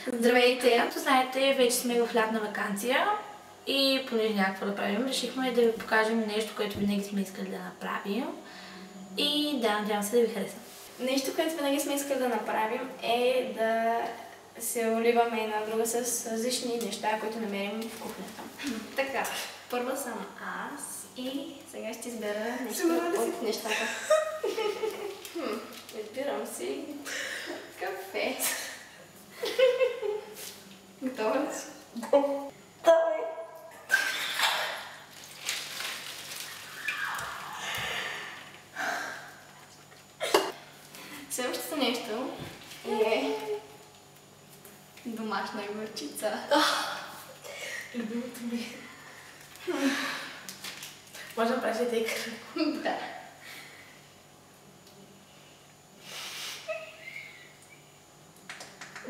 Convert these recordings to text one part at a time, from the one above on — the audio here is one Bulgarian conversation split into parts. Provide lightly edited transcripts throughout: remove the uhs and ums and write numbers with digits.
Здравейте! Както знаете, вече сме в лятна ваканция и понеже някакво да правим, решихме да ви покажем нещо, което винаги сме искали да направим и да, надявам се да ви хареса. Нещо, което винаги сме искали да направим е да се оливаме една друга с различни неща, които намерим в кухнята. Така, първа съм аз и сега ще избера нещо от нещата. Избирам си кафе. Готова ли си? Давай! Следващото нещо е домашна горчица. Любимото ми. Може да правиш и тъй като. Да.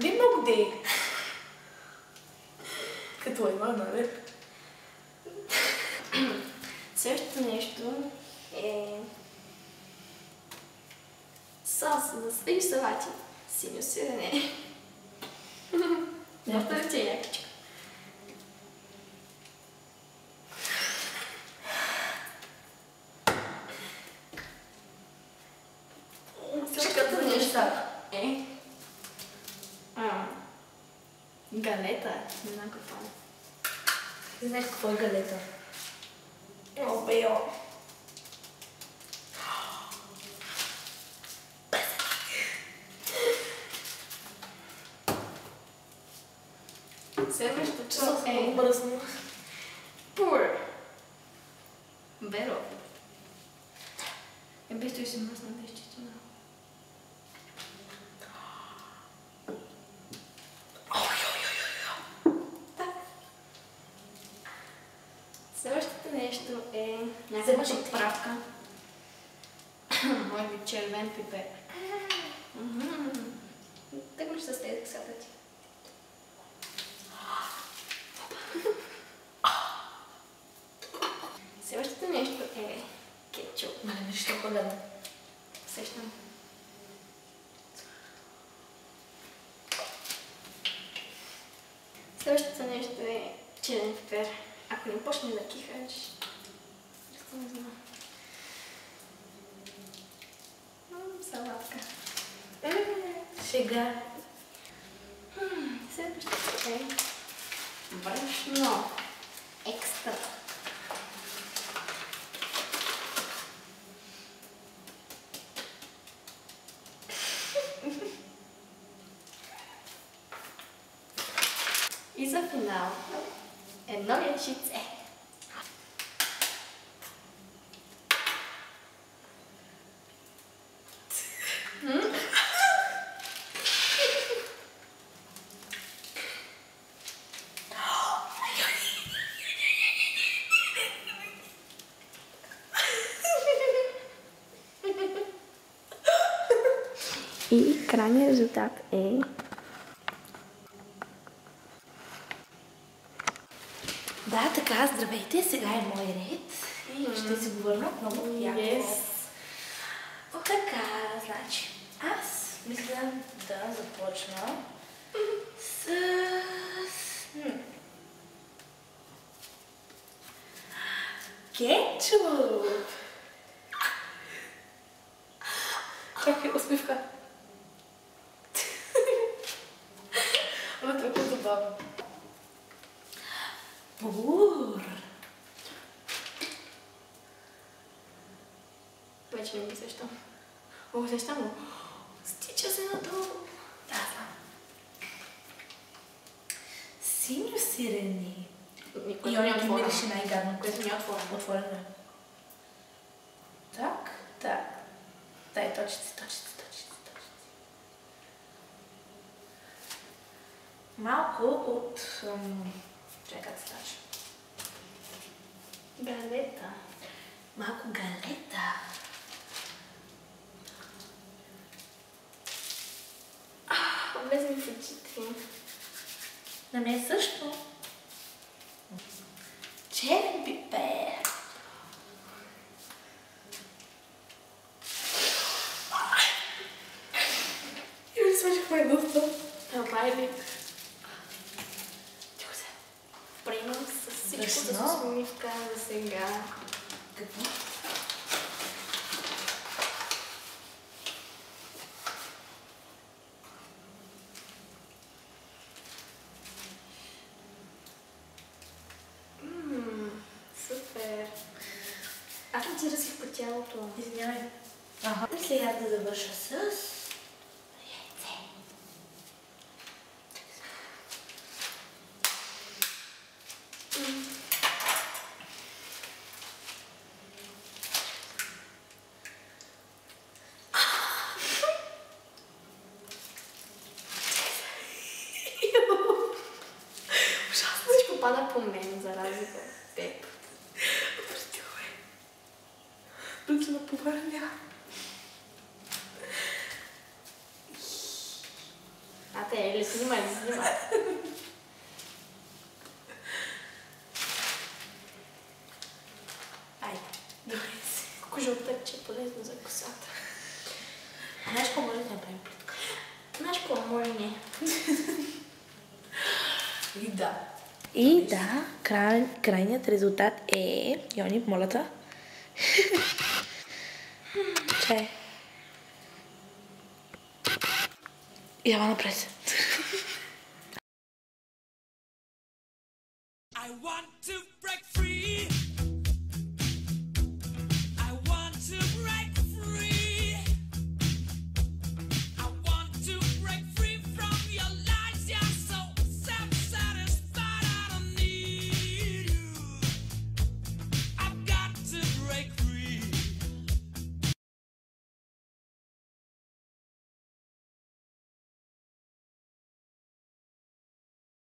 Би много дей. Като има, нали? Следващото нещо е салса за свежи салати. Синьо сирене. Доста е якичка. Следващото нещо е галета. Не знам какво е. Не знаеш какво е галета? О, бео! Следващото е мръсно. пур. Беро. Без той си мръсна да изчисти много. Следващото нещо е някаква подправка. Може би червен пипер. Тъкнеш с тези ксата ти. Следващото нещо е кетчуп. Мале, нещо хубаво. Сещам. Следващото нещо е черен пипер. Ако не почне да кихаш, не знам. Салатка. Шега. Следващото е брашно. Екстра. И за финал едно яйчице. И крайният резултат е Да, така, здравейте, сега е мой ред и ще си говорим много яко. Така, значи, аз мисля да започна с... кетчуп! Чакай, усмивка. Това толкова забавно. Пур! вече не ги сещам. О, сещам го. Стича се надолу. Да, знам. Синьо сирене. И он ги мирише най-гадно. Което не е отворено. Отворено е. Так, так. Дай точици. Малко от... Чакай как се казва. Галета. Малко галета. Влезе ми в очите. На мен също. Черен пипер. И ми смешахме доста. Това е вид. Всичко с усмивка за сега. Какво? Супер. Аз не ти разих по тялото. Извинявай. Ага. И сега да завърша с яйце. Ужасно всичко пада по мен, за разлика от теб. Тук се наповърня. Ели, снимай. Айде, добре си. Колко жълтъкче е полезно за косата. Знаеш какво може да направим плитка? Знаеш какво може не? И да, крайният резултат е... Йони, моля те. Чай. Ява напред. I want to break free.